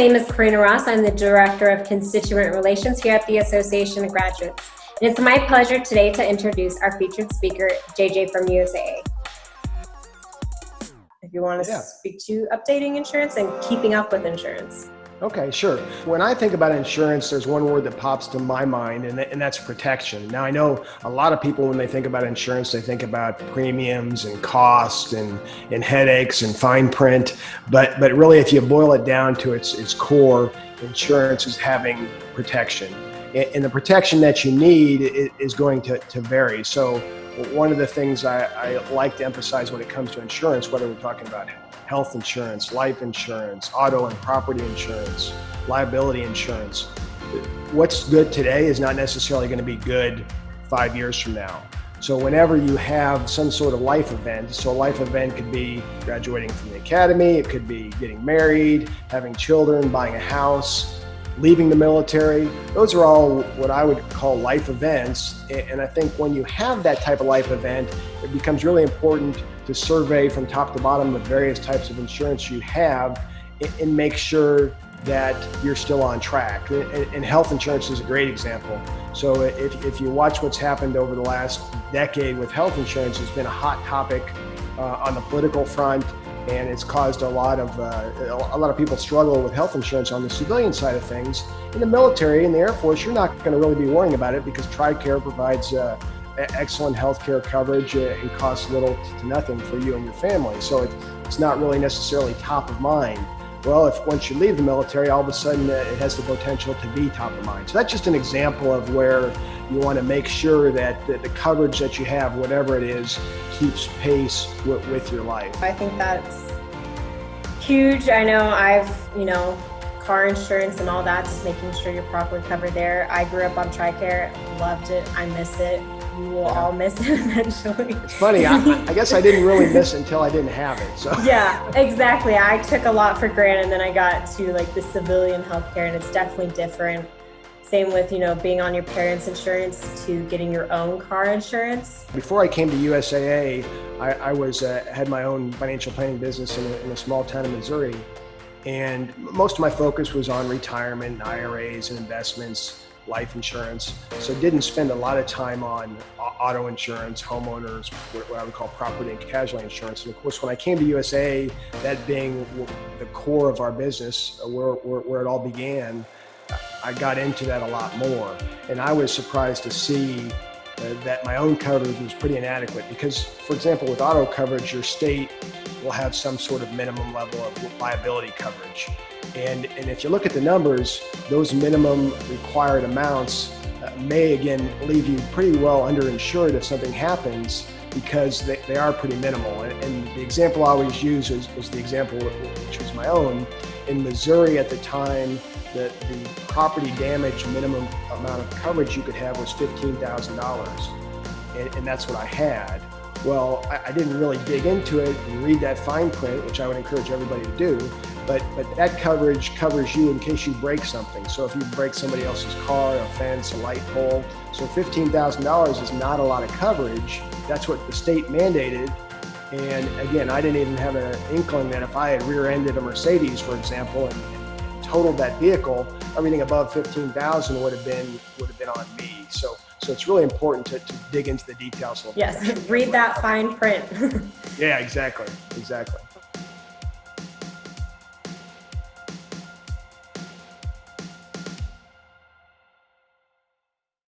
name is Karina Ross. I'm the Director of Constituent Relations here at the Association of Graduates. And it's my pleasure today to introduce our featured speaker, JJ from USAA. If you want to speak to updating insurance and keeping up with insurance. Okay, sure. When I think about insurance, there's one word that pops to my mind, and that's protection. Now, I know a lot of people, when they think about insurance, they think about premiums and cost and headaches and fine print. But really, if you boil it down to its core, insurance is having protection. And the protection that you need is going to vary. So one of the things I like to emphasize when it comes to insurance, whether we're talking about health insurance, life insurance, auto and property insurance, liability insurance, what's good today is not necessarily going to be good 5 years from now. So whenever you have some sort of life event, so a life event could be graduating from the academy, it could be getting married, having children, buying a house, leaving the military. Those are all what I would call life events. And I think when you have that type of life event, it becomes really important to survey from top to bottom the various types of insurance you have and make sure that you're still on track. And health insurance is a great example. So if you watch what's happened over the last decade with health insurance, it's been a hot topic on the political front. And it's caused a lot of people struggle with health insurance on the civilian side of things. In the military and the Air Force, you're not going to really be worrying about it because TRICARE provides excellent health care coverage and costs little to nothing for you and your family. So it's not really necessarily top of mind. Well, if once you leave the military, all of a sudden it has the potential to be top of mind. So that's just an example of where you want to make sure that the coverage that you have, whatever it is, keeps pace with your life. I think that's huge. I know car insurance and all that, just making sure you're properly covered there. I grew up on TRICARE, loved it, I miss it. We will all miss it eventually. It's funny, I guess I didn't really miss it until I didn't have it. So yeah, exactly. I took a lot for granted, and then I got to the civilian healthcare, and it's definitely different. Same with, being on your parents' insurance to getting your own car insurance. Before I came to USAA, I had my own financial planning business in a small town in Missouri. And most of my focus was on retirement, IRAs and investments, life insurance. So didn't spend a lot of time on auto insurance, homeowners, what I would call property and casualty insurance. And of course, when I came to USAA, that being the core of our business, where it all began, I got into that a lot more. And I was surprised to see that my own coverage was pretty inadequate because, for example, with auto coverage, your state will have some sort of minimum level of liability coverage. And if you look at the numbers, those minimum required amounts may again leave you pretty well underinsured if something happens because they are pretty minimal. And the example I always use is the example which was my own. In Missouri at the time, the property damage minimum amount of coverage you could have was $15,000. And that's what I had. Well, I didn't really dig into it and read that fine print, which I would encourage everybody to do, but that coverage covers you in case you break something. So if you break somebody else's car, a fence, a light pole, so $15,000 is not a lot of coverage. That's what the state mandated. And again, I didn't even have an inkling that if I had rear-ended a Mercedes, for example, and totaled that vehicle, everything above $15,000 would have been on me. So it's really important to dig into the details a little bit. Yes, read that fine print. Yeah, exactly.